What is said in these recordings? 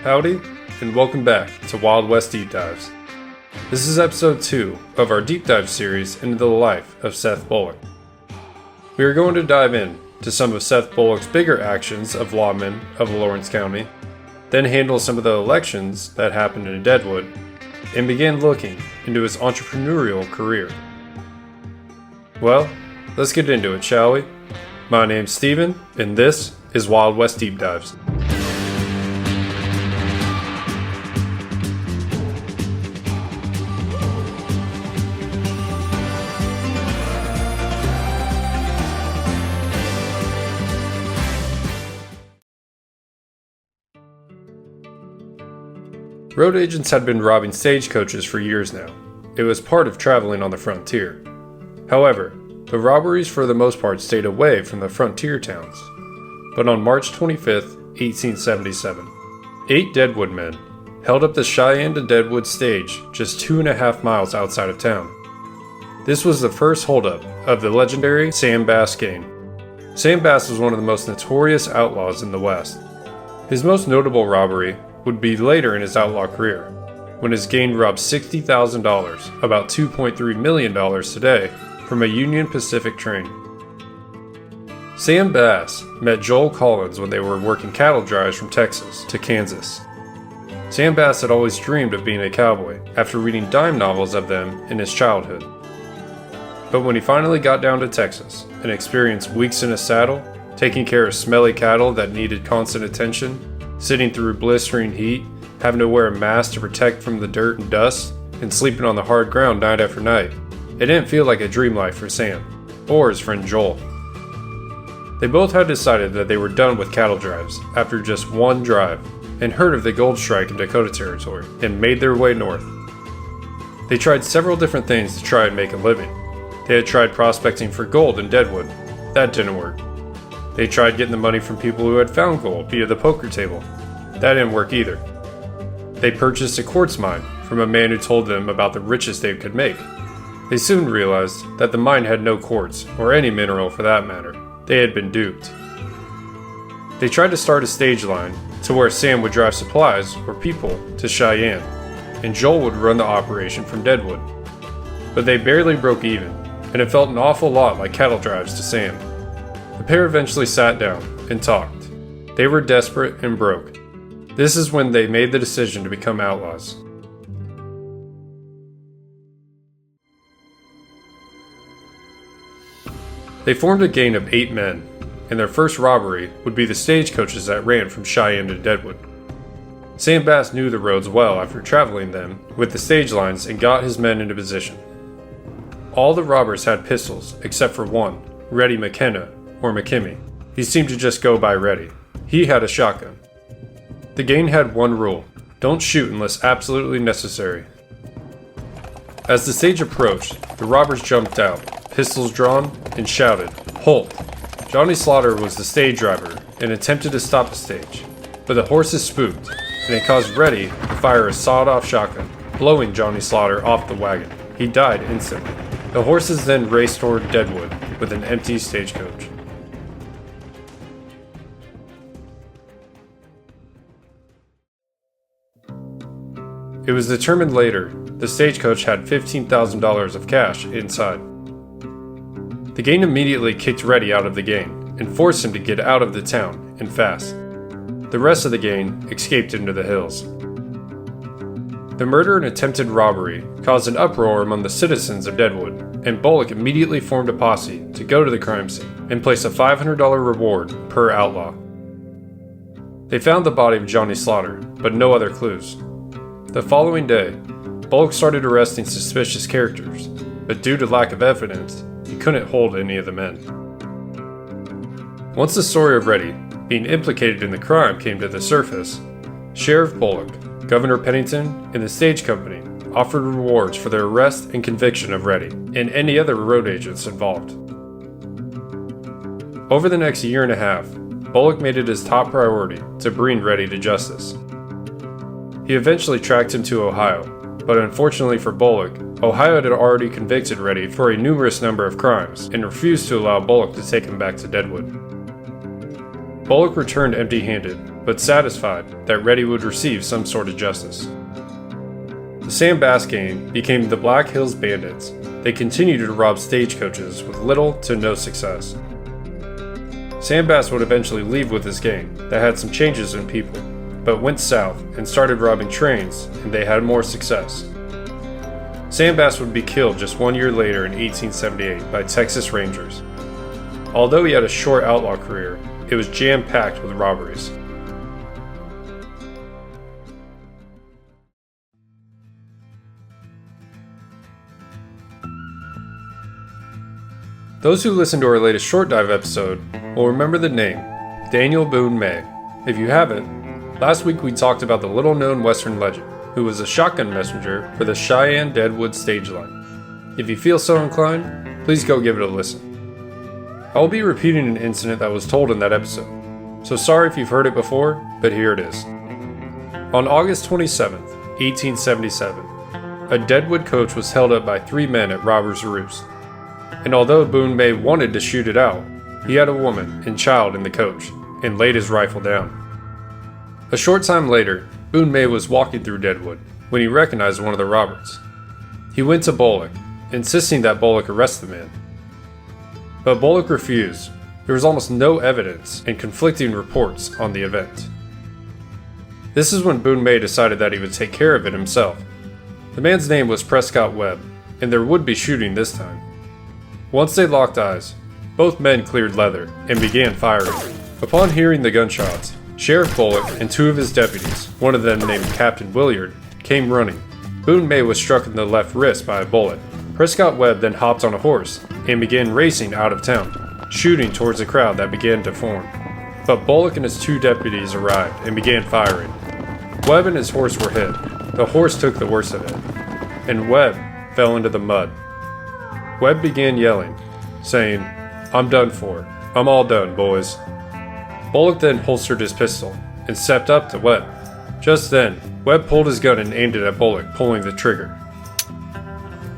Howdy, and welcome back to Wild West Deep Dives. This is episode 2 of our deep dive series into the life of Seth Bullock. We are going to dive in to some of Seth Bullock's bigger actions of Lawman of Lawrence County, then handle some of the elections that happened in Deadwood, and begin looking into his entrepreneurial career. Well, let's get into it, shall we? My name's Steven, and this is Wild West Deep Dives. Road agents had been robbing stagecoaches for years now. It was part of traveling on the frontier. However, the robberies for the most part stayed away from the frontier towns. But on March 25, 1877, 8 Deadwood men held up the Cheyenne to Deadwood stage just 2.5 miles outside of town. This was the first holdup of the legendary Sam Bass gang. Sam Bass was one of the most notorious outlaws in the West. His most notable robbery would be later in his outlaw career, when his gang robbed $60,000, about $2.3 million today, from a Union Pacific train. Sam Bass met Joel Collins when they were working cattle drives from Texas to Kansas. Sam Bass had always dreamed of being a cowboy after reading dime novels of them in his childhood. But when he finally got down to Texas and experienced weeks in a saddle, taking care of smelly cattle that needed constant attention, sitting through blistering heat, having to wear a mask to protect from the dirt and dust, and sleeping on the hard ground night after night, it didn't feel like a dream life for Sam, or his friend Joel. They both had decided that they were done with cattle drives after just one drive, and heard of the gold strike in Dakota Territory, and made their way north. They tried several different things to try and make a living. They had tried prospecting for gold in Deadwood. That didn't work. They tried getting the money from people who had found gold via the poker table. That didn't work either. They purchased a quartz mine from a man who told them about the riches they could make. They soon realized that the mine had no quartz, or any mineral for that matter. They had been duped. They tried to start a stage line to where Sam would drive supplies or people to Cheyenne, and Joel would run the operation from Deadwood. But they barely broke even, and it felt an awful lot like cattle drives to Sam. The pair eventually sat down and talked. They were desperate and broke. This is when they made the decision to become outlaws. They formed a gang of 8 men, and their first robbery would be the stagecoaches that ran from Cheyenne to Deadwood. Sam Bass knew the roads well after traveling them with the stage lines and got his men into position. All the robbers had pistols except for one, Reddy McKenna, or McKimmy. He seemed to just go by Reddy. He had a shotgun. The gang had one rule: don't shoot unless absolutely necessary. As the stage approached, the robbers jumped out, pistols drawn, and shouted, "Halt!" Johnny Slaughter was the stage driver and attempted to stop the stage, but the horses spooked, and it caused Reddy to fire a sawed-off shotgun, blowing Johnny Slaughter off the wagon. He died instantly. The horses then raced toward Deadwood with an empty stagecoach. It was determined later the stagecoach had $15,000 of cash inside. The gang immediately kicked Reddy out of the gang and forced him to get out of the town and fast. The rest of the gang escaped into the hills. The murder and attempted robbery caused an uproar among the citizens of Deadwood, and Bullock immediately formed a posse to go to the crime scene and place a $500 reward per outlaw. They found the body of Johnny Slaughter, but no other clues. The following day, Bullock started arresting suspicious characters, but due to lack of evidence, he couldn't hold any of the men. Once the story of Reddy being implicated in the crime came to the surface, Sheriff Bullock, Governor Pennington, and the stage company offered rewards for their arrest and conviction of Reddy and any other road agents involved. Over the next year and a half, Bullock made it his top priority to bring Reddy to justice. He eventually tracked him to Ohio, but unfortunately for Bullock, Ohio had already convicted Reddy for a numerous number of crimes and refused to allow Bullock to take him back to Deadwood. Bullock returned empty-handed, but satisfied that Reddy would receive some sort of justice. The Sam Bass gang became the Black Hills Bandits. They continued to rob stagecoaches with little to no success. Sam Bass would eventually leave with his gang that had some changes in people, but went south and started robbing trains, and they had more success. Sam Bass would be killed just 1 year later in 1878 by Texas Rangers. Although he had a short outlaw career, it was jam-packed with robberies. Those who listened to our latest Short Dive episode will remember the name, Daniel Boone May. If you haven't, last week we talked about the little-known Western legend, who was a shotgun messenger for the Cheyenne-Deadwood stage line. If you feel so inclined, please go give it a listen. I will be repeating an incident that was told in that episode, so sorry if you've heard it before, but here it is. On August 27, 1877, a Deadwood coach was held up by 3 men at Robbers' Roost. And although Boone May wanted to shoot it out, he had a woman and child in the coach, and laid his rifle down. A short time later, Boone May was walking through Deadwood when he recognized one of the robbers. He went to Bullock, insisting that Bullock arrest the man. But Bullock refused. There was almost no evidence and conflicting reports on the event. This is when Boone May decided that he would take care of it himself. The man's name was Prescott Webb, and there would be shooting this time. Once they locked eyes, both men cleared leather and began firing. Upon hearing the gunshots, Sheriff Bullock and 2 of his deputies, one of them named Captain Williard, came running. Boone May was struck in the left wrist by a bullet. Prescott Webb then hopped on a horse and began racing out of town, shooting towards the crowd that began to form. But Bullock and his 2 deputies arrived and began firing. Webb and his horse were hit. The horse took the worst of it, and Webb fell into the mud. Webb began yelling, saying, "I'm done for. I'm all done, boys." Bullock then holstered his pistol and stepped up to Webb. Just then, Webb pulled his gun and aimed it at Bullock, pulling the trigger.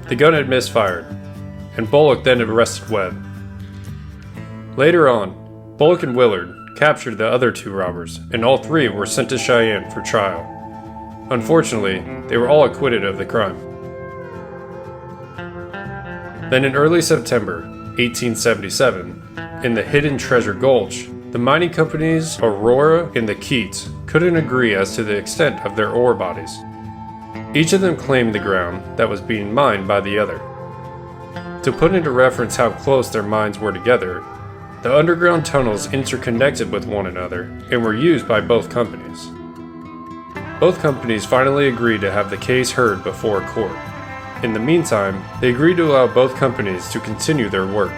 The gun had misfired, and Bullock then arrested Webb. Later on, Bullock and Willard captured the other 2 robbers, and all 3 were sent to Cheyenne for trial. Unfortunately, they were all acquitted of the crime. Then in early September 1877, in the Hidden Treasure Gulch, the mining companies Aurora and the Keats couldn't agree as to the extent of their ore bodies. Each of them claimed the ground that was being mined by the other. To put into reference how close their mines were together, the underground tunnels interconnected with one another and were used by both companies. Both companies finally agreed to have the case heard before a court. In the meantime, they agreed to allow both companies to continue their work.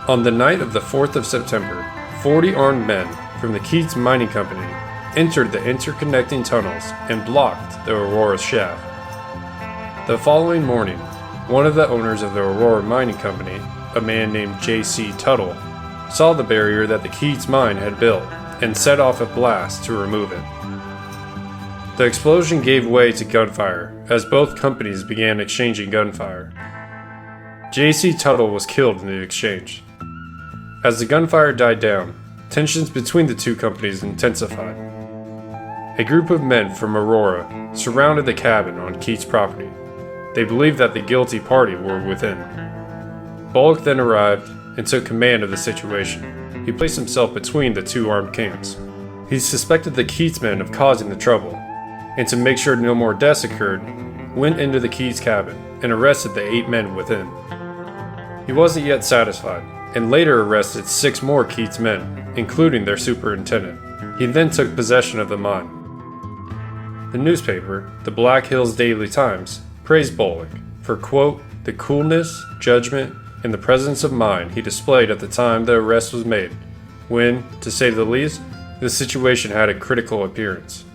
On the night of the 4th of September, 40 armed men from the Keats Mining Company entered the interconnecting tunnels and blocked the Aurora shaft. The following morning, one of the owners of the Aurora Mining Company, a man named J.C. Tuttle, saw the barrier that the Keats mine had built and set off a blast to remove it. The explosion gave way to gunfire as both companies began exchanging gunfire. J.C. Tuttle was killed in the exchange. As the gunfire died down, tensions between the 2 companies intensified. A group of men from Aurora surrounded the cabin on Keats' property. They believed that the guilty party were within. Bullock then arrived and took command of the situation. He placed himself between the 2 armed camps. He suspected the Keats men of causing the trouble, and to make sure no more deaths occurred, went into the Keats cabin and arrested the 8 men within. He wasn't yet satisfied, and later arrested 6 more Keats men, including their superintendent. He then took possession of the mine. The newspaper, the Black Hills Daily Times, praised Bullock for, quote, the coolness, judgment, and the presence of mind he displayed at the time the arrest was made, when, to say the least, the situation had a critical appearance.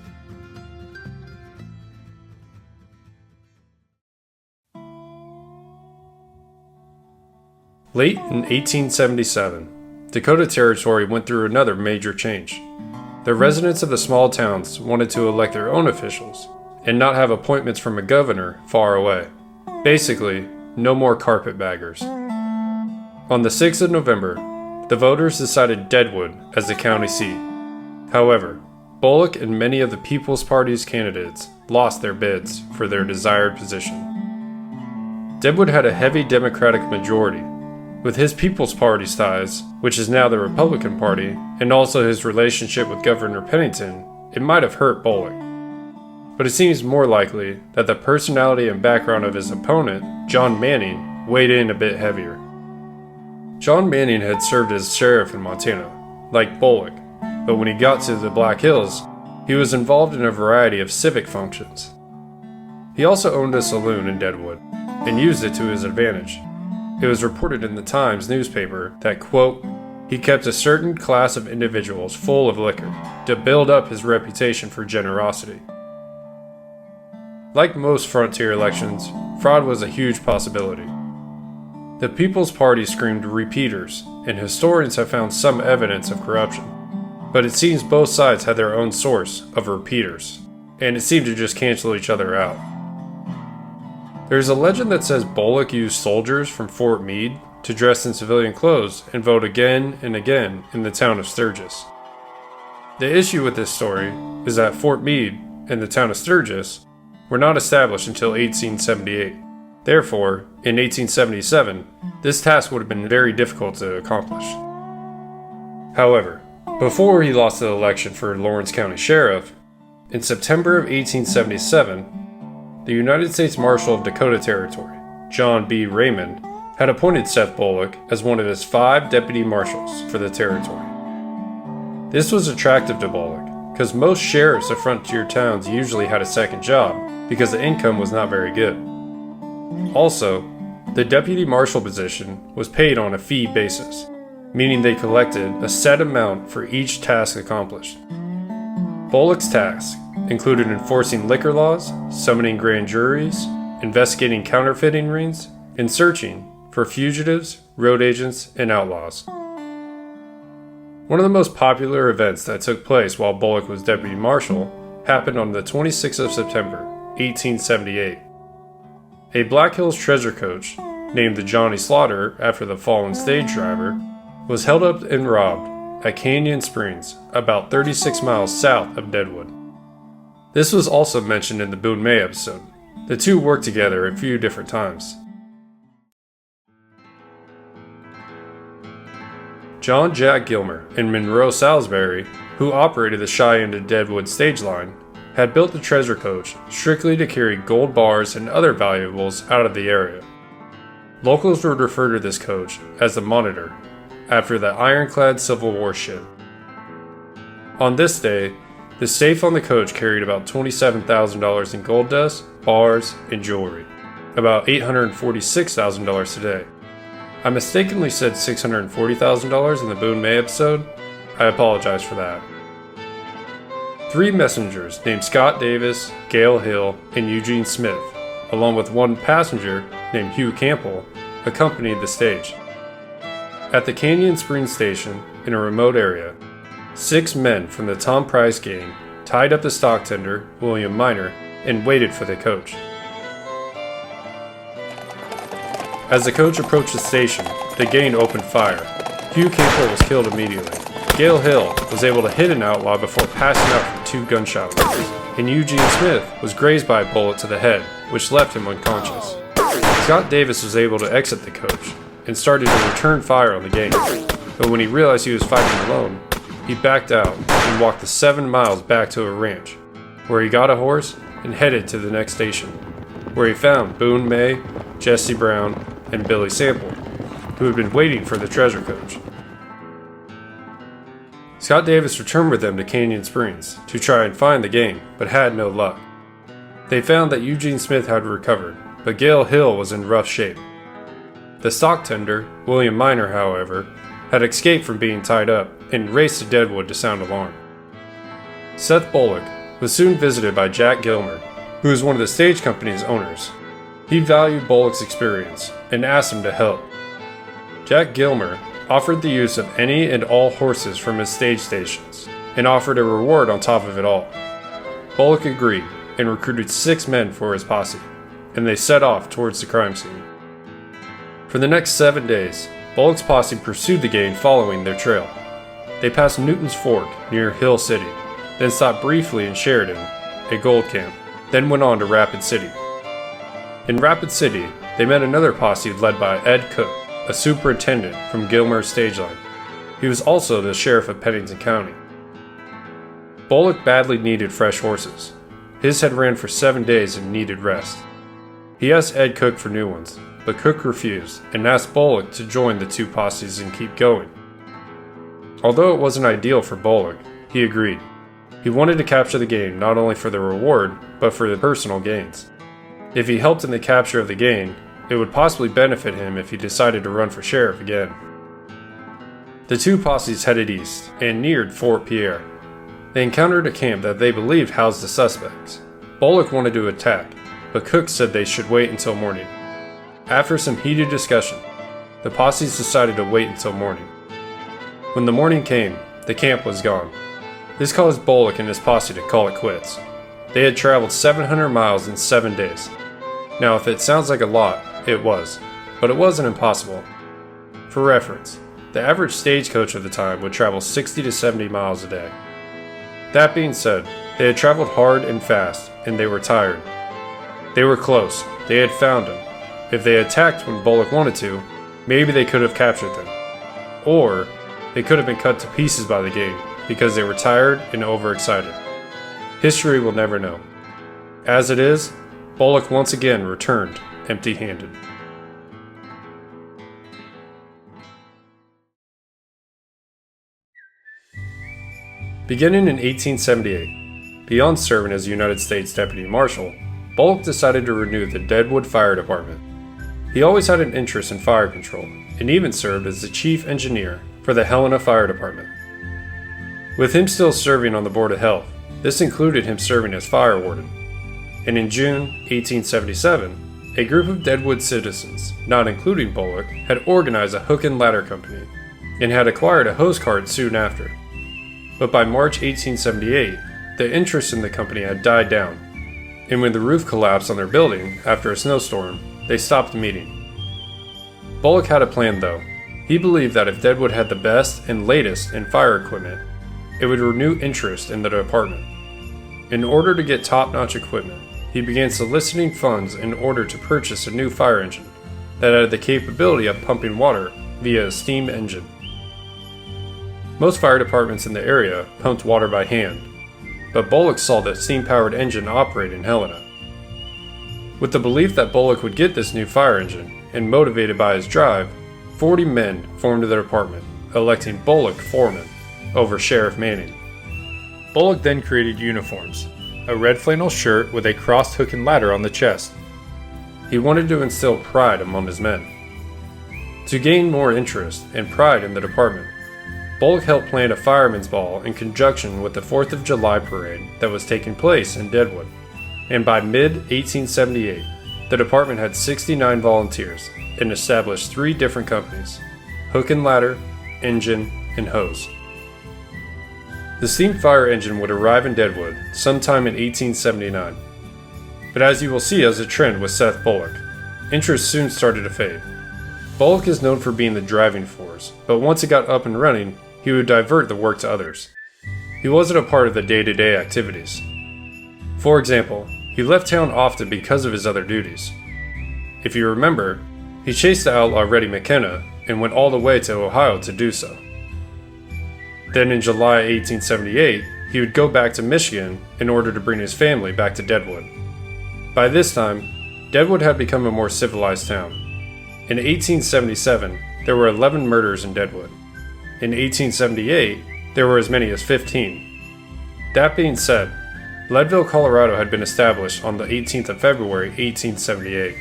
Late in 1877, Dakota Territory went through another major change. The residents of the small towns wanted to elect their own officials and not have appointments from a governor far away. Basically, no more carpetbaggers. On the 6th of November, the voters decided Deadwood as the county seat. However, Bullock and many of the People's Party's candidates lost their bids for their desired position. Deadwood had a heavy Democratic majority. With his People's Party's ties, which is now the Republican Party, and also his relationship with Governor Pennington, it might have hurt Bullock. But it seems more likely that the personality and background of his opponent, John Manning, weighed in a bit heavier. John Manning had served as sheriff in Montana, like Bullock, but when he got to the Black Hills, he was involved in a variety of civic functions. He also owned a saloon in Deadwood, and used it to his advantage. It was reported in the Times newspaper that, quote, he kept a certain class of individuals full of liquor to build up his reputation for generosity. Like most frontier elections, fraud was a huge possibility. The People's Party screamed repeaters, and historians have found some evidence of corruption. But it seems both sides had their own source of repeaters, and it seemed to just cancel each other out. There's a legend that says Bullock used soldiers from Fort Meade to dress in civilian clothes and vote again and again in the town of Sturgis. The issue with this story is that Fort Meade and the town of Sturgis were not established until 1878. Therefore, in 1877, this task would have been very difficult to accomplish. However, before he lost the election for Lawrence County Sheriff, in September of 1877, the United States Marshal of Dakota Territory, John B. Raymond, had appointed Seth Bullock as one of his 5 deputy marshals for the territory. This was attractive to Bullock, because most sheriffs of frontier towns usually had a second job because the income was not very good. Also, the deputy marshal position was paid on a fee basis, meaning they collected a set amount for each task accomplished. Bullock's tasks included enforcing liquor laws, summoning grand juries, investigating counterfeiting rings, and searching for fugitives, road agents, and outlaws. One of the most popular events that took place while Bullock was deputy marshal happened on the 26th of September, 1878. A Black Hills treasure coach, named the Johnny Slaughter after the fallen stage driver, was held up and robbed at Canyon Springs, about 36 miles south of Deadwood. This was also mentioned in the Boone May episode. The two worked together a few different times. John Jack Gilmer and Monroe Salisbury, who operated the Cheyenne to Deadwood stage line, had built the treasure coach strictly to carry gold bars and other valuables out of the area. Locals would refer to this coach as the Monitor, after the ironclad Civil War ship. On this day, the safe on the coach carried about $27,000 in gold dust, bars, and jewelry, about $846,000 today. I mistakenly said $640,000 in the Boone May episode. I apologize for that. 3 messengers named Scott Davis, Gale Hill, and Eugene Smith, along with 1 passenger named Hugh Campbell, accompanied the stage. At the Canyon Springs station, in a remote area, 6 men from the Tom Price gang tied up the stock tender, William Miner, and waited for the coach. As the coach approached the station, the gang opened fire. Hugh Campbell was killed immediately. Gale Hill was able to hit an outlaw before passing out from 2 gunshot wounds, and Eugene Smith was grazed by a bullet to the head, which left him unconscious. Scott Davis was able to exit the coach and started to return fire on the gang, but when he realized he was fighting alone, he backed out and walked the 7 miles back to a ranch, where he got a horse and headed to the next station, where he found Boone May, Jesse Brown, and Billy Sample, who had been waiting for the treasure coach. Scott Davis returned with them to Canyon Springs to try and find the gang, but had no luck. They found that Eugene Smith had recovered, but Gale Hill was in rough shape. The stock tender, William Miner, however, had escaped from being tied up and raced to Deadwood to sound alarm. Seth Bullock was soon visited by Jack Gilmer, who was one of the stage company's owners. He valued Bullock's experience and asked him to help. Jack Gilmer offered the use of any and all horses from his stage stations and offered a reward on top of it all. Bullock agreed and recruited 6 men for his posse, and they set off towards the crime scene. For the next 7 days, Bullock's posse pursued the gang following their trail. They They passed Newton's Fork near Hill City, then stopped briefly in Sheridan, a gold camp, then went on to Rapid City. In Rapid City, they met another posse led by Ed Cook, a superintendent from Gilmer's stage line. He was also the sheriff of Pennington County. Bullock badly needed fresh horses. His had ran for 7 days and needed rest. He asked Ed Cook for new ones, but Cook refused and asked Bullock to join the two posses and keep going. Although it wasn't ideal for Bullock, he agreed. He wanted to capture the game not only for the reward, but for the personal gains. If he helped in the capture of the game, it would possibly benefit him if he decided to run for sheriff again. The two posses headed east and neared Fort Pierre. They encountered a camp that they believed housed the suspects. Bullock wanted to attack, but Cook said they should wait until morning. After some heated discussion, the posses decided to wait until morning. When the morning came, the camp was gone. This caused Bullock and his posse to call it quits. They had traveled 700 miles in 7 days. Now, if it sounds like a lot, it was, but it wasn't impossible. For reference, the average stagecoach of the time would travel 60 to 70 miles a day. That being said, they had traveled hard and fast, and they were tired. They were close. They had found him. If they attacked when Bullock wanted to, maybe they could have captured them. Or, they could have been cut to pieces by the game because they were tired and overexcited. History will never know. As it is, Bullock once again returned empty-handed. Beginning in 1878, beyond serving as United States Deputy Marshal, Bullock decided to renew the Deadwood Fire Department. He always had an interest in fire control, and even served as the chief engineer for the Helena Fire Department. With him still serving on the Board of Health, this included him serving as fire warden. And in June 1877, a group of Deadwood citizens, not including Bullock, had organized a hook and ladder company, and had acquired a hose cart soon after. But by March 1878, the interest in the company had died down, and when the roof collapsed on their building after a snowstorm, they stopped meeting. Bullock had a plan though. He believed that if Deadwood had the best and latest in fire equipment, it would renew interest in the department. In order to get top-notch equipment, he began soliciting funds in order to purchase a new fire engine that had the capability of pumping water via a steam engine. Most fire departments in the area pumped water by hand, but Bullock saw the steam-powered engine operate in Helena. With the belief that Bullock would get this new fire engine, and motivated by his drive, 40 men formed the department, electing Bullock foreman over Sheriff Manning. Bullock then created uniforms, a red flannel shirt with a crossed hook and ladder on the chest. He wanted to instill pride among his men. To gain more interest and pride in the department, Bullock helped plan a fireman's ball in conjunction with the 4th of July parade that was taking place in Deadwood, and by mid-1878, the department had 69 volunteers and established 3 different companies: hook and ladder, engine, and hose. The steam fire engine would arrive in Deadwood sometime in 1879. But as you will see as a trend with Seth Bullock, interest soon started to fade. Bullock is known for being the driving force, but once it got up and running, he would divert the work to others. He wasn't a part of the day-to-day activities. For example, he left town often because of his other duties. If you remember, he chased the outlaw Reddy McKenna and went all the way to Ohio to do so. Then in July 1878, he would go back to Michigan in order to bring his family back to Deadwood. By this time, Deadwood had become a more civilized town. In 1877, there were 11 murders in Deadwood. In 1878, there were as many as 15. That being said, Leadville, Colorado had been established on the 18th of February 1878.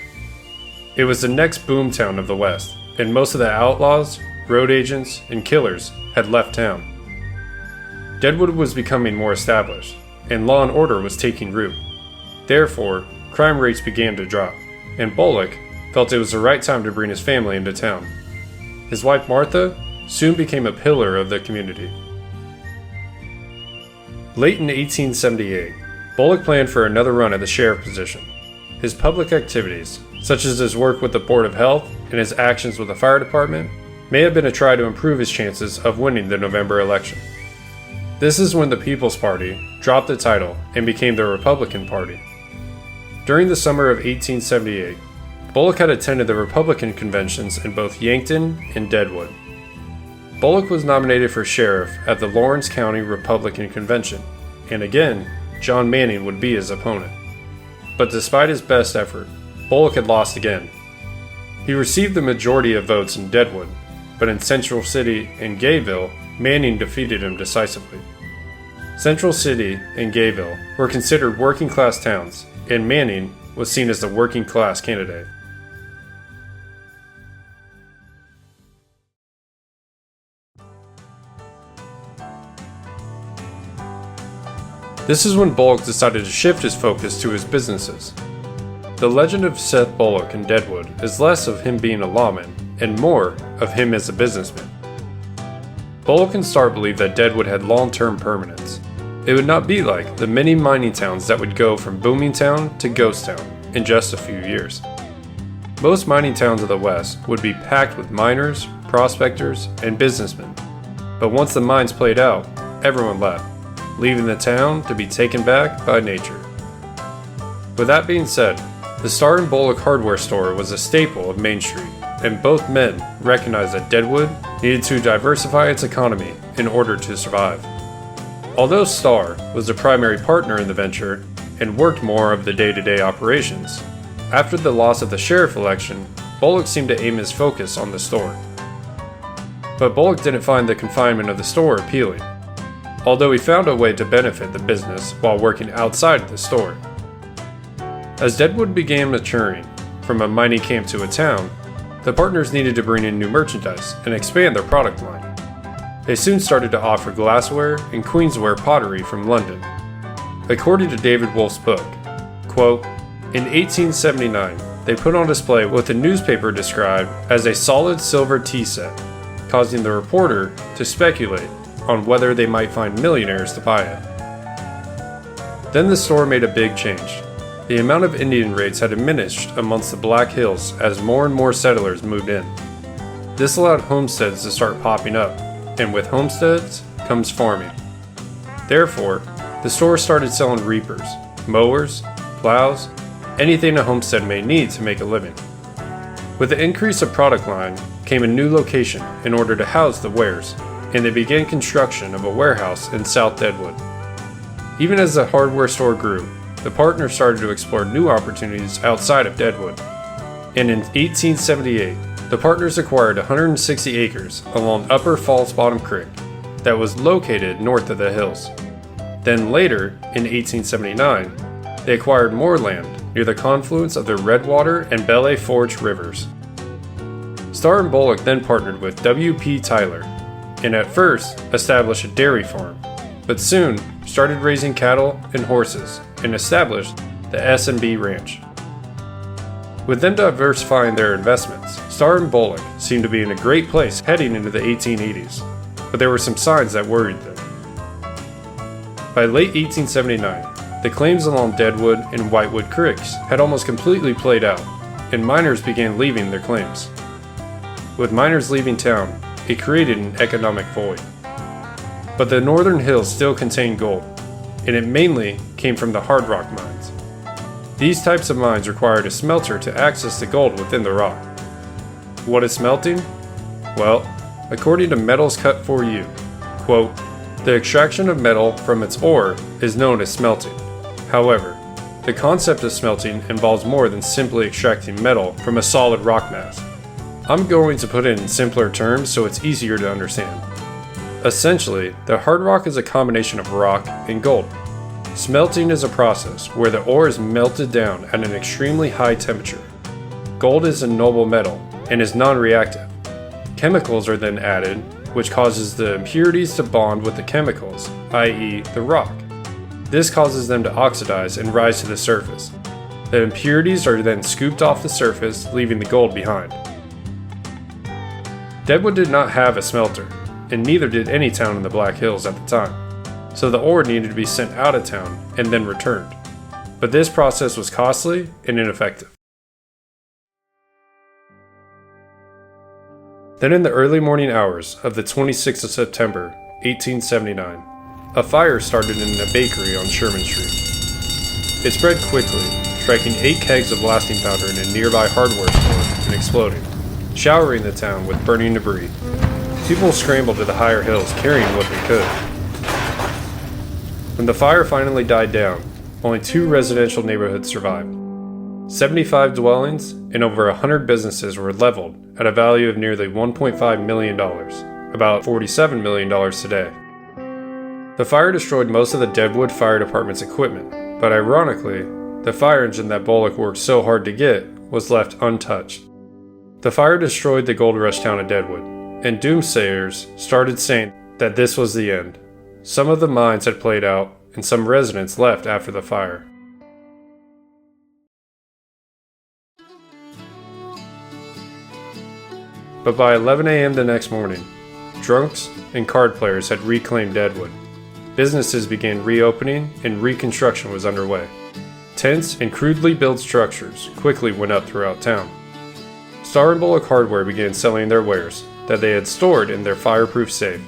It was the next boomtown of the West, and most of the outlaws, road agents, and killers had left town. Deadwood was becoming more established, and law and order was taking root. Therefore, crime rates began to drop, and Bullock felt it was the right time to bring his family into town. His wife Martha soon became a pillar of the community. Late in 1878, Bullock planned for another run at the sheriff position. His public activities, such as his work with the Board of Health and his actions with the fire department, may have been a try to improve his chances of winning the November election. This is when the People's Party dropped the title and became the Republican Party. During the summer of 1878, Bullock had attended the Republican conventions in both Yankton and Deadwood. Bullock was nominated for sheriff at the Lawrence County Republican Convention, and again, John Manning would be his opponent. But despite his best effort, Bullock had lost again. He received the majority of votes in Deadwood, but in Central City and Gayville, Manning defeated him decisively. Central City and Gayville were considered working-class towns, and Manning was seen as the working-class candidate. This is when Bullock decided to shift his focus to his businesses. The legend of Seth Bullock in Deadwood is less of him being a lawman and more of him as a businessman. Bullock and Starr believed that Deadwood had long-term permanence. It would not be like the many mining towns that would go from booming town to ghost town in just a few years. Most mining towns of the West would be packed with miners, prospectors, and businessmen. But once the mines played out, everyone left, leaving the town to be taken back by nature. With that being said, the Starr and Bullock hardware store was a staple of Main Street, and both men recognized that Deadwood needed to diversify its economy in order to survive. Although Starr was the primary partner in the venture and worked more of the day-to-day operations, after the loss of the sheriff election, Bullock seemed to aim his focus on the store. But Bullock didn't find the confinement of the store appealing, although he found a way to benefit the business while working outside of the store. As Deadwood began maturing from a mining camp to a town, the partners needed to bring in new merchandise and expand their product line. They soon started to offer glassware and queensware pottery from London. According to David Wolff's book, quote, in 1879, they put on display what the newspaper described as a solid silver tea set, causing the reporter to speculate on whether they might find millionaires to buy it. Then the store made a big change. The amount of Indian raids had diminished amongst the Black Hills as more and more settlers moved in. This allowed homesteads to start popping up, and with homesteads comes farming. Therefore, the store started selling reapers, mowers, plows, anything a homestead may need to make a living. With the increase of product line came a new location in order to house the wares, and they began construction of a warehouse in South Deadwood. Even as the hardware store grew, the partners started to explore new opportunities outside of Deadwood. And in 1878, the partners acquired 160 acres along Upper Falls Bottom Creek that was located north of the hills. Then later, in 1879, they acquired more land near the confluence of the Redwater and Belay Forge rivers. Starr and Bullock then partnered with W.P. Tyler, and at first established a dairy farm, but soon started raising cattle and horses and established the S&B Ranch. With them diversifying their investments, Starr and Bullock seemed to be in a great place heading into the 1880s, but there were some signs that worried them. By late 1879, the claims along Deadwood and Whitewood Creeks had almost completely played out, and miners began leaving their claims. With miners leaving town, it created an economic void. But the northern hills still contained gold, and it mainly came from the hard rock mines. These types of mines required a smelter to access the gold within the rock. What is smelting? Well, according to Metals Cut For You, quote, the extraction of metal from its ore is known as smelting. However, the concept of smelting involves more than simply extracting metal from a solid rock mass. I'm going to put it in simpler terms so it's easier to understand. Essentially, the hard rock is a combination of rock and gold. Smelting is a process where the ore is melted down at an extremely high temperature. Gold is a noble metal and is non-reactive. Chemicals are then added, which causes the impurities to bond with the chemicals, i.e. the rock. This causes them to oxidize and rise to the surface. The impurities are then scooped off the surface, leaving the gold behind. Deadwood did not have a smelter, and neither did any town in the Black Hills at the time, so the ore needed to be sent out of town and then returned. But this process was costly and ineffective. Then in the early morning hours of the 26th of September, 1879, a fire started in a bakery on Sherman Street. It spread quickly, striking 8 kegs of blasting powder in a nearby hardware store and exploding, showering the town with burning debris. People scrambled to the higher hills carrying what they could. When the fire finally died down, only 2 residential neighborhoods survived. 75 dwellings and over 100 businesses were leveled at a value of nearly $1.5 million, about $47 million today. The fire destroyed most of the Deadwood Fire Department's equipment, but ironically, the fire engine that Bullock worked so hard to get was left untouched. The fire destroyed the gold rush town of Deadwood, and doomsayers started saying that this was the end. Some of the mines had played out, and some residents left after the fire. But by 11 a.m. the next morning, drunks and card players had reclaimed Deadwood. Businesses began reopening and reconstruction was underway. Tents and crudely built structures quickly went up throughout town. Starr and Bullock Hardware began selling their wares that they had stored in their fireproof safe.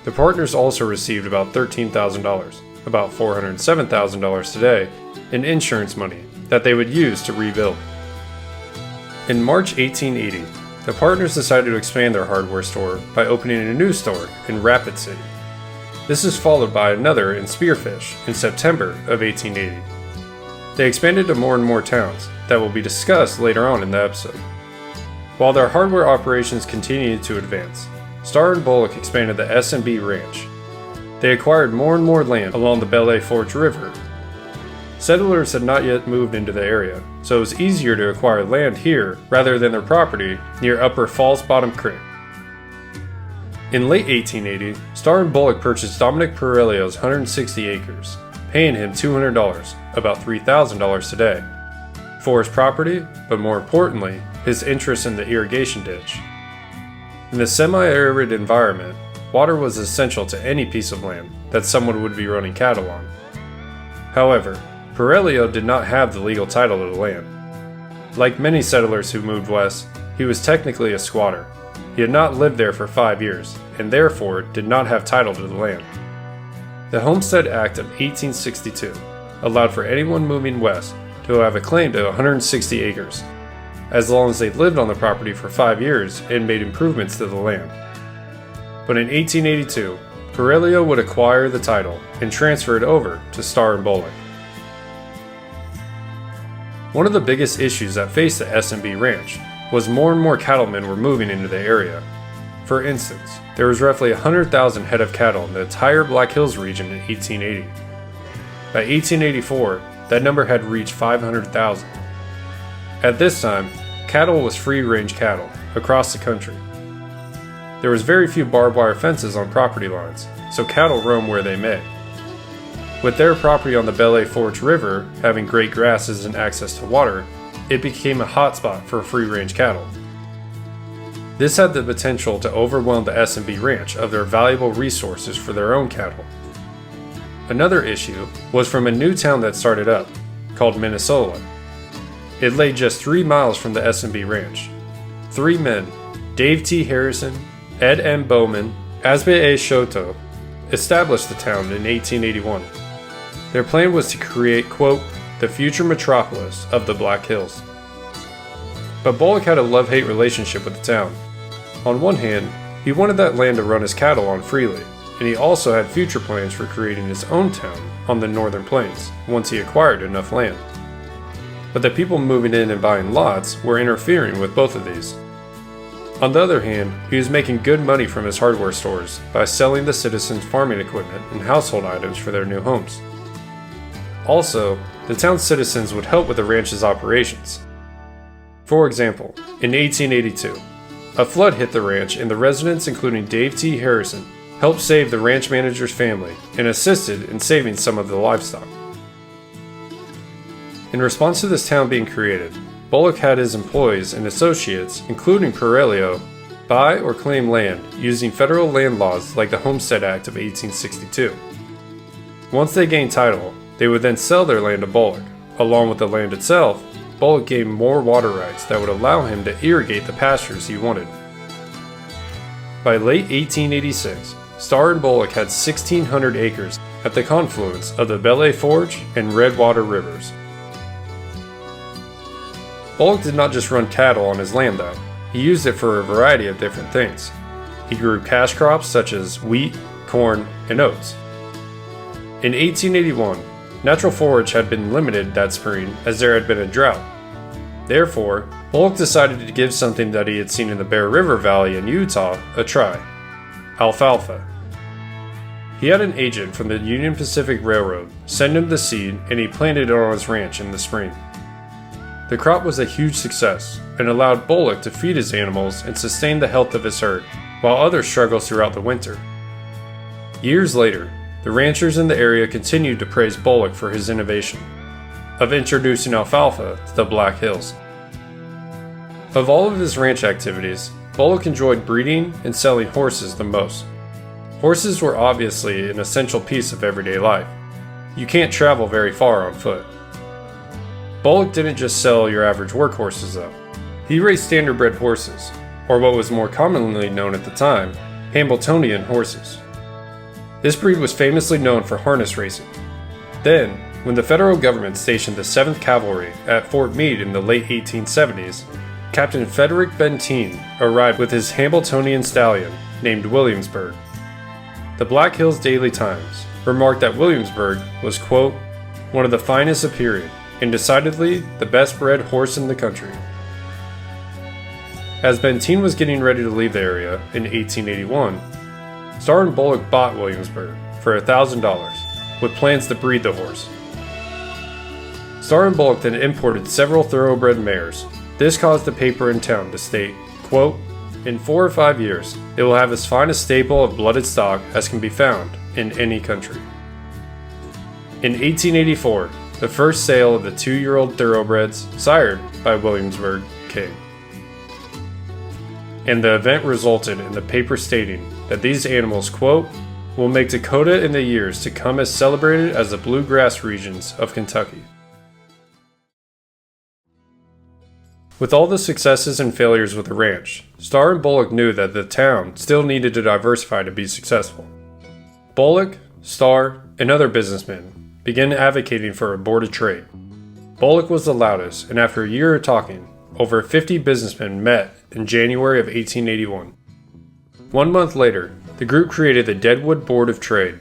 The partners also received about $13,000, about $407,000 today, in insurance money that they would use to rebuild. In March 1880, the partners decided to expand their hardware store by opening a new store in Rapid City. This is followed by another in Spearfish in September of 1880. They expanded to more and more towns that will be discussed later on in the episode. While their hardware operations continued to advance, Starr and Bullock expanded the S&B Ranch. They acquired more and more land along the Belay Forge River. Settlers had not yet moved into the area, so it was easier to acquire land here rather than their property near Upper Falls Bottom Creek. In late 1880, Starr and Bullock purchased Dominic Perelio's 160 acres, paying him $200, about $3,000 today, for his property, but more importantly, his interest in the irrigation ditch. In the semi-arid environment, water was essential to any piece of land that someone would be running cattle on. However, Perelio did not have the legal title to the land. Like many settlers who moved west, he was technically a squatter. He had not lived there for 5 years, and therefore did not have title to the land. The Homestead Act of 1862 allowed for anyone moving west to have a claim to 160 acres, as long as they lived on the property for 5 years and made improvements to the land. But in 1882, Perelio would acquire the title and transfer it over to Starr and Bullock. One of the biggest issues that faced the S&B Ranch was more and more cattlemen were moving into the area. For instance, there was roughly 100,000 head of cattle in the entire Black Hills region in 1880. By 1884, that number had reached 500,000. At this time, cattle was free-range cattle across the country. There was very few barbed wire fences on property lines, so cattle roamed where they may. With their property on the Belay Forge River having great grasses and access to water, it became a hotspot for free-range cattle. This had the potential to overwhelm the S&B Ranch of their valuable resources for their own cattle. Another issue was from a new town that started up, called Minnesota. It lay just 3 miles from the S&B Ranch. 3 men, Dave T. Harrison, Ed M. Bowman, Asbe A. Shoto, established the town in 1881. Their plan was to create, quote, the future metropolis of the Black Hills. But Bullock had a love-hate relationship with the town. On one hand, he wanted that land to run his cattle on freely, and he also had future plans for creating his own town on the northern plains once he acquired enough land. But the people moving in and buying lots were interfering with both of these. On the other hand, he was making good money from his hardware stores by selling the citizens farming equipment and household items for their new homes. Also, the town's citizens would help with the ranch's operations. For example, in 1882, a flood hit the ranch and the residents, including Dave T. Harrison, helped save the ranch manager's family and assisted in saving some of the livestock. In response to this town being created, Bullock had his employees and associates, including Perelio, buy or claim land using federal land laws like the Homestead Act of 1862. Once they gained title, they would then sell their land to Bullock. Along with the land itself, Bullock gained more water rights that would allow him to irrigate the pastures he wanted. By late 1886, Starr and Bullock had 1,600 acres at the confluence of the Belay Forge and Redwater rivers. Bullock did not just run cattle on his land though, he used it for a variety of different things. He grew cash crops such as wheat, corn, and oats. In 1881, natural forage had been limited that spring as there had been a drought. Therefore, Bullock decided to give something that he had seen in the Bear River Valley in Utah a try: alfalfa. He had an agent from the Union Pacific Railroad send him the seed and he planted it on his ranch in the spring. The crop was a huge success and allowed Bullock to feed his animals and sustain the health of his herd, while others struggled throughout the winter. Years later, the ranchers in the area continued to praise Bullock for his innovation of introducing alfalfa to the Black Hills. Of all of his ranch activities, Bullock enjoyed breeding and selling horses the most. Horses were obviously an essential piece of everyday life. You can't travel very far on foot. Bullock didn't just sell your average workhorses though. He raised standardbred horses, or what was more commonly known at the time, Hambletonian horses. This breed was famously known for harness racing. Then, when the federal government stationed the 7th Cavalry at Fort Meade in the late 1870s, Captain Frederick Benteen arrived with his Hambletonian stallion named Williamsburg. The Black Hills Daily Times remarked that Williamsburg was, quote, one of the finest of period, and decidedly the best bred horse in the country. As Benteen was getting ready to leave the area in 1881, Starr and Bullock bought Williamsburg for $1,000 with plans to breed the horse. Starr and Bullock then imported several thoroughbred mares. This caused the paper in town to state, quote, in 4 or 5 years, it will have as fine a stable of blooded stock as can be found in any country. In 1884, the first sale of the 2-year-old thoroughbreds sired by Williamsburg came. And the event resulted in the paper stating that these animals, quote, will make Dakota in the years to come as celebrated as the bluegrass regions of Kentucky. With all the successes and failures with the ranch, Starr and Bullock knew that the town still needed to diversify to be successful. Bullock, Starr, and other businessmen began advocating for a board of trade. Bullock was the loudest, and after a year of talking, over 50 businessmen met in January of 1881. 1 month later, the group created the Deadwood Board of Trade.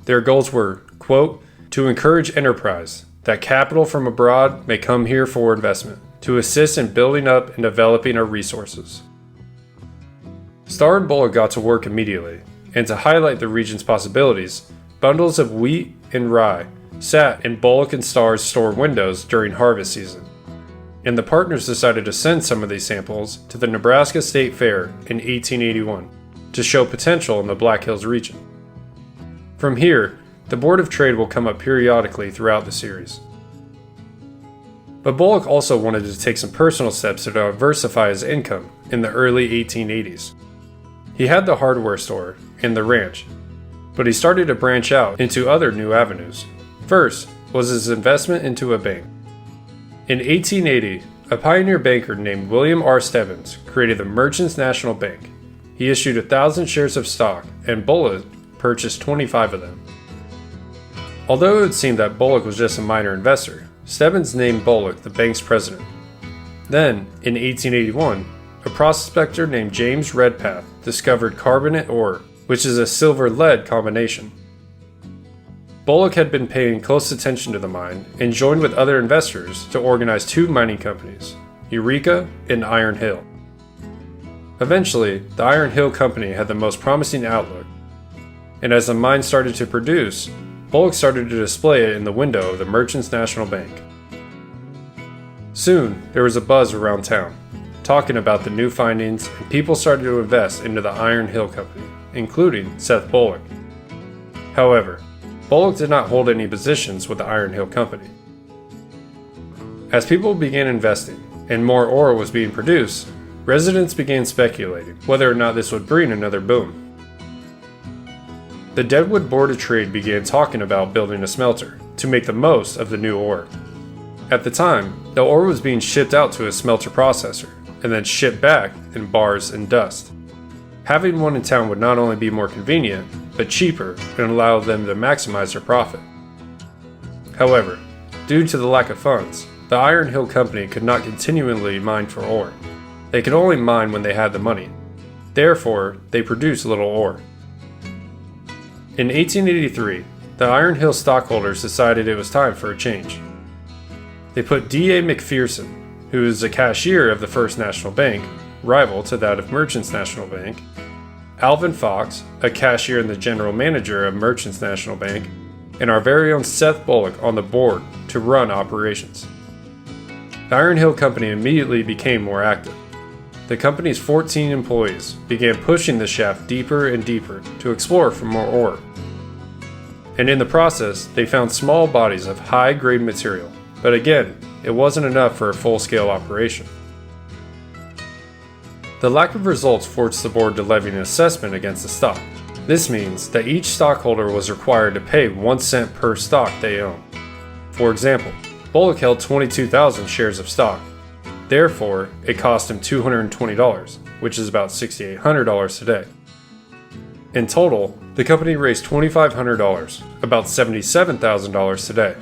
Their goals were, quote, to encourage enterprise, that capital from abroad may come here for investment, to assist in building up and developing our resources. Starr and Bullock got to work immediately, and to highlight the region's possibilities, bundles of wheat and rye sat in Bullock and Starr's store windows during harvest season, and the partners decided to send some of these samples to the Nebraska State Fair in 1881 to show potential in the Black Hills region. From here, the Board of Trade will come up periodically throughout the series. But Bullock also wanted to take some personal steps to diversify his income in the early 1880s. He had the hardware store and the ranch, but he started to branch out into other new avenues. First was his investment into a bank. In 1880, a pioneer banker named William R. Stebbins created the Merchants National Bank. He issued 1,000 shares of stock, and Bullock purchased 25 of them. Although it would seem that Bullock was just a minor investor, Stebbins named Bullock the bank's president. Then, in 1881, a prospector named James Redpath discovered carbonate ore, which is a silver-lead combination. Bullock had been paying close attention to the mine and joined with other investors to organize 2 mining companies, Eureka and Iron Hill. Eventually, the Iron Hill Company had the most promising outlook, and as the mine started to produce, Bullock started to display it in the window of the Merchants National Bank. Soon, there was a buzz around town, talking about the new findings, and people started to invest into the Iron Hill Company, including Seth Bullock. However, Bullock did not hold any positions with the Iron Hill Company. As people began investing, and more ore was being produced, residents began speculating whether or not this would bring another boom. The Deadwood Board of Trade began talking about building a smelter to make the most of the new ore. At the time, the ore was being shipped out to a smelter processor and then shipped back in bars and dust. Having one in town would not only be more convenient, but cheaper and allow them to maximize their profit. However, due to the lack of funds, the Iron Hill Company could not continually mine for ore. They could only mine when they had the money. Therefore, they produced little ore. In 1883, the Iron Hill stockholders decided it was time for a change. They put D.A. McPherson, who is a cashier of the First National Bank, rival to that of Merchants National Bank, Alvin Fox, a cashier and the general manager of Merchants National Bank, and our very own Seth Bullock on the board to run operations. The Iron Hill Company immediately became more active. The company's 14 employees began pushing the shaft deeper and deeper to explore for more ore. And in the process, they found small bodies of high-grade material, but again, it wasn't enough for a full-scale operation. The lack of results forced the board to levy an assessment against the stock. This means that each stockholder was required to pay 1 cent per stock they owned. For example, Bullock held 22,000 shares of stock. Therefore, it cost him $220, which is about $6,800 today. In total, the company raised $2,500, about $77,000 today.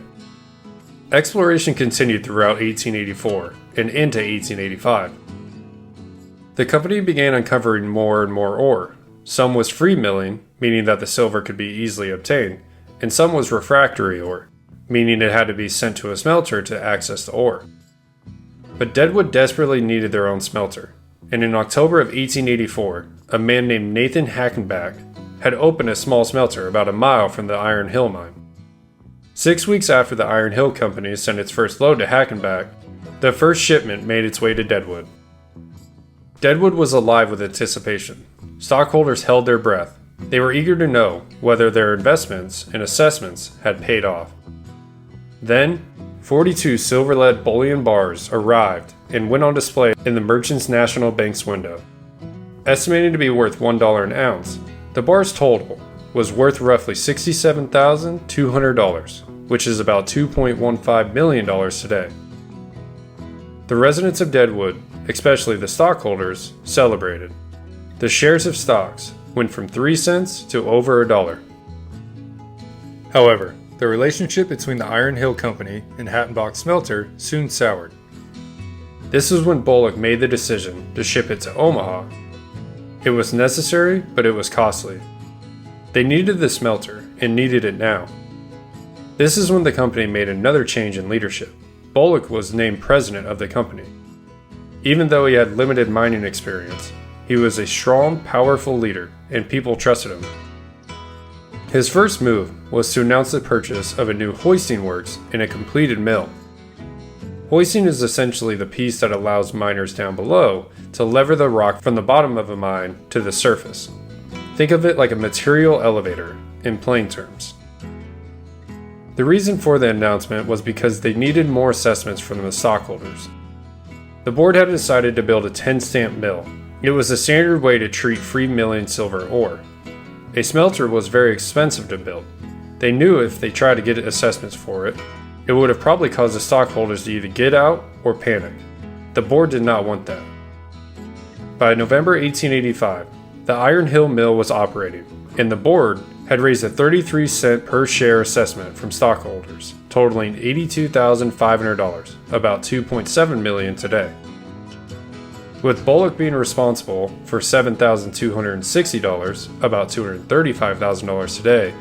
Exploration continued throughout 1884 and into 1885. The company began uncovering more and more ore. Some was free milling, meaning that the silver could be easily obtained, and some was refractory ore, meaning it had to be sent to a smelter to access the ore. But Deadwood desperately needed their own smelter, and in October of 1884, a man named Nathan Hackenback had opened a small smelter about a mile from the Iron Hill mine. 6 weeks after the Iron Hill Company sent its first load to Hackenback, the first shipment made its way to Deadwood. Deadwood was alive with anticipation. Stockholders held their breath. They were eager to know whether their investments and assessments had paid off. Then, 42 silver-lead bullion bars arrived and went on display in the Merchants National Bank's window. Estimated to be worth $1 an ounce, the bar's total was worth roughly $67,200, which is about $2.15 million today. The residents of Deadwood, especially the stockholders, celebrated. The shares of stocks went from 3 cents to over $1. However, the relationship between the Iron Hill Company and Hackenback Smelter soon soured. This is when Bullock made the decision to ship it to Omaha. It was necessary, but it was costly. They needed the smelter and needed it now. This is when the company made another change in leadership. Bullock was named president of the company. Even though he had limited mining experience, he was a strong, powerful leader, and people trusted him. His first move was to announce the purchase of a new hoisting works and a completed mill. Hoisting is essentially the piece that allows miners down below to lever the rock from the bottom of a mine to the surface. Think of it like a material elevator, in plain terms. The reason for the announcement was because they needed more assessments from the stockholders. The board had decided to build a 10-stamp mill. It was a standard way to treat free milling silver ore. A smelter was very expensive to build. They knew if they tried to get assessments for it, it would have probably caused the stockholders to either get out or panic. The board did not want that. By November 1885, the Iron Hill Mill was operating, and the board had raised a 33-cent per share assessment from stockholders, totaling $82,500, about $2.7 million today. With Bullock being responsible for $7,260, about $235,000 today,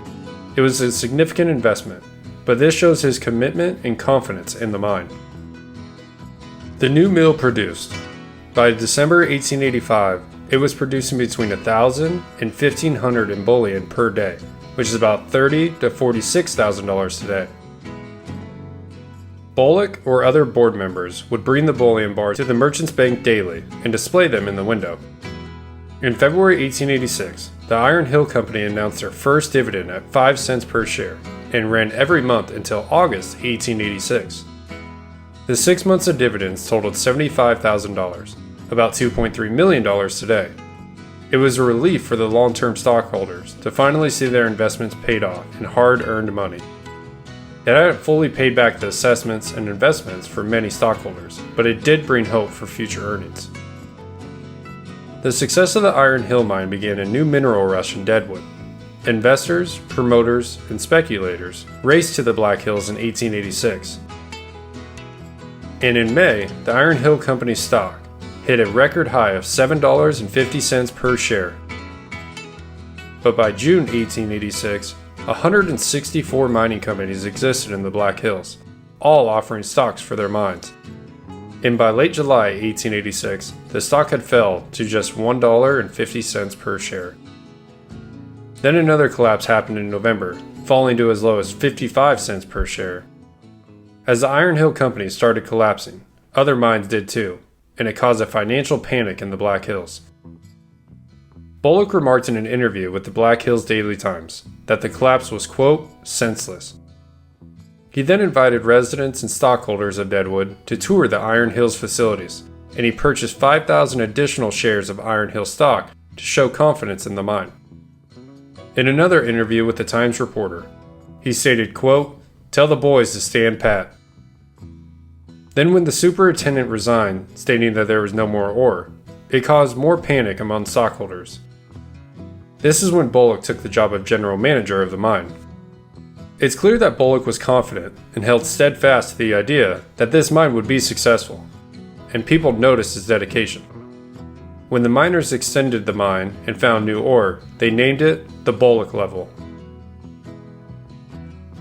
it was a significant investment, but this shows his commitment and confidence in the mine. The new mill produced. By December 1885, it was producing between 1,000 and 1,500 in bullion per day, which is about $30,000 to $46,000 today. Bullock or other board members would bring the bullion bars to the Merchants Bank daily and display them in the window. In February 1886, the Iron Hill Company announced their first dividend at 5 cents per share and ran every month until August 1886. The 6 months of dividends totaled $75,000, about $2.3 million today. It was a relief for the long-term stockholders to finally see their investments paid off in hard-earned money. It hadn't fully paid back the assessments and investments for many stockholders, but it did bring hope for future earnings. The success of the Iron Hill mine began a new mineral rush in Deadwood. Investors, promoters, and speculators raced to the Black Hills in 1886. And in May, the Iron Hill Company's stock hit a record high of $7.50 per share. But by June 1886, 164 mining companies existed in the Black Hills, all offering stocks for their mines. And by late July 1886, the stock had fell to just $1.50 per share. Then another collapse happened in November, falling to as low as 55 cents per share. As the Iron Hill Company started collapsing, other mines did too, and it caused a financial panic in the Black Hills. Bullock remarked in an interview with the Black Hills Daily Times that the collapse was, quote, senseless. He then invited residents and stockholders of Deadwood to tour the Iron Hills facilities, and he purchased 5,000 additional shares of Iron Hill stock to show confidence in the mine. In another interview with the Times reporter, he stated, quote, "Tell the boys to stand pat." Then when the superintendent resigned, stating that there was no more ore, it caused more panic among stockholders. This is when Bullock took the job of general manager of the mine. It's clear that Bullock was confident and held steadfast to the idea that this mine would be successful, and people noticed his dedication. When the miners extended the mine and found new ore, they named it the Bullock Level.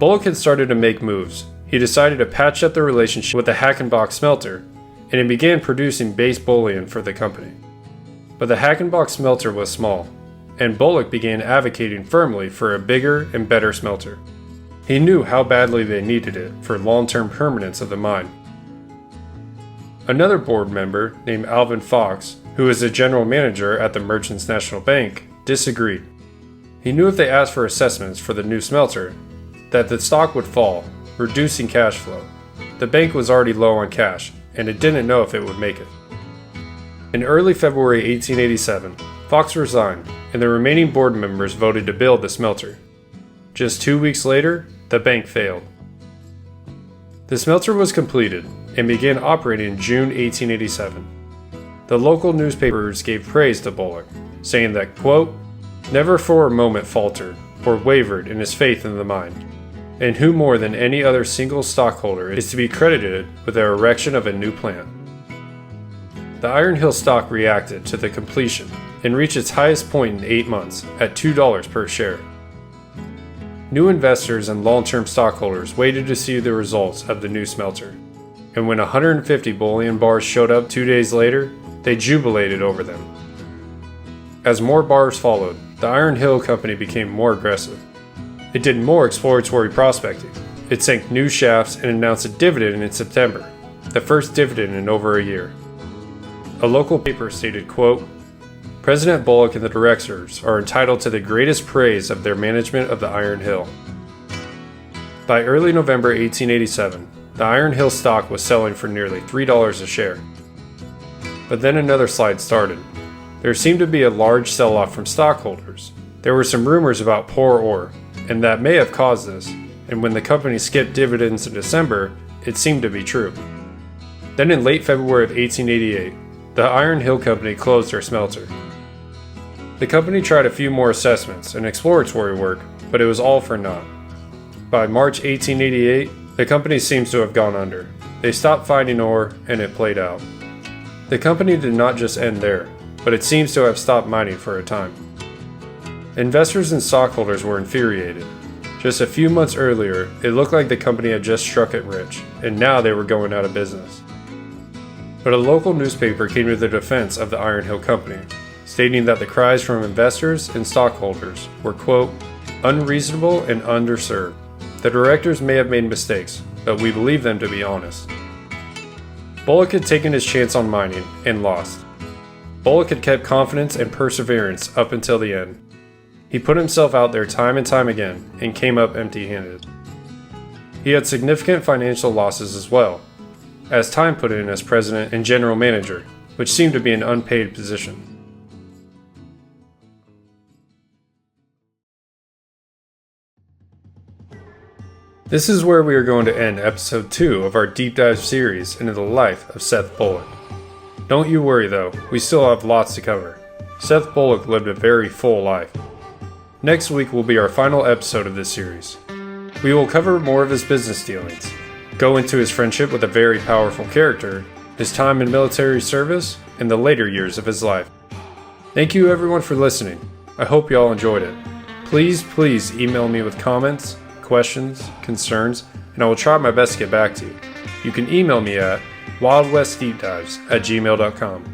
Bullock had started to make moves. He decided to patch up the relationship with the Hackenbach smelter, and he began producing base bullion for the company. But the Hackenbach smelter was small, and Bullock began advocating firmly for a bigger and better smelter. He knew how badly they needed it for long-term permanence of the mine. Another board member named Alvin Fox, who was a general manager at the Merchants National Bank, disagreed. He knew if they asked for assessments for the new smelter, that the stock would fall, reducing cash flow. The bank was already low on cash, and it didn't know if it would make it. In early February 1887, Fox resigned, and the remaining board members voted to build the smelter. Just 2 weeks later, the bank failed. The smelter was completed and began operating in June 1887. The local newspapers gave praise to Bullock, saying that, quote, "never for a moment faltered or wavered in his faith in the mine, and who more than any other single stockholder is to be credited with the erection of a new plant." The Iron Hill stock reacted to the completion and reached its highest point in 8 months at $2 per share. New investors and long-term stockholders waited to see the results of the new smelter, and when 150 bullion bars showed up 2 days later, they jubilated over them. As more bars followed, the Iron Hill Company became more aggressive. It did more exploratory prospecting. It sank new shafts and announced a dividend in September, the first dividend in over a year. A local paper stated, quote, "President Bullock and the directors are entitled to the greatest praise of their management of the Iron Hill." By early November 1887, the Iron Hill stock was selling for nearly $3 a share. But then another slide started. There seemed to be a large sell-off from stockholders. There were some rumors about poor ore, and that may have caused this, and when the company skipped dividends in December, it seemed to be true. Then in late February of 1888, the Iron Hill Company closed their smelter. The company tried a few more assessments and exploratory work, but it was all for naught. By March 1888, the company seems to have gone under. They stopped finding ore, and it played out. The company did not just end there, but it seems to have stopped mining for a time. Investors and stockholders were infuriated. Just a few months earlier, it looked like the company had just struck it rich, and now they were going out of business. But a local newspaper came to the defense of the Iron Hill Company, stating that the cries from investors and stockholders were, quote, "unreasonable and underserved. The directors may have made mistakes, but we believe them to be honest." Bullock had taken his chance on mining and lost. Bullock had kept confidence and perseverance up until the end. He put himself out there time and time again and came up empty-handed. He had significant financial losses as well, as time put in as president and general manager, which seemed to be an unpaid position. This is where we are going to end episode 2 of our deep dive series into the life of Seth Bullock. Don't you worry though, we still have lots to cover. Seth Bullock lived a very full life. Next week will be our final episode of this series. We will cover more of his business dealings, go into his friendship with a very powerful character, his time in military service, and the later years of his life. Thank you everyone for listening. I hope you all enjoyed it. Please email me with comments, questions, concerns, and I will try my best to get back to you. You can email me at wildwestdeepdives@gmail.com.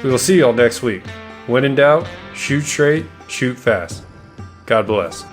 We will see you all next week. When in doubt, shoot straight, shoot fast. God bless.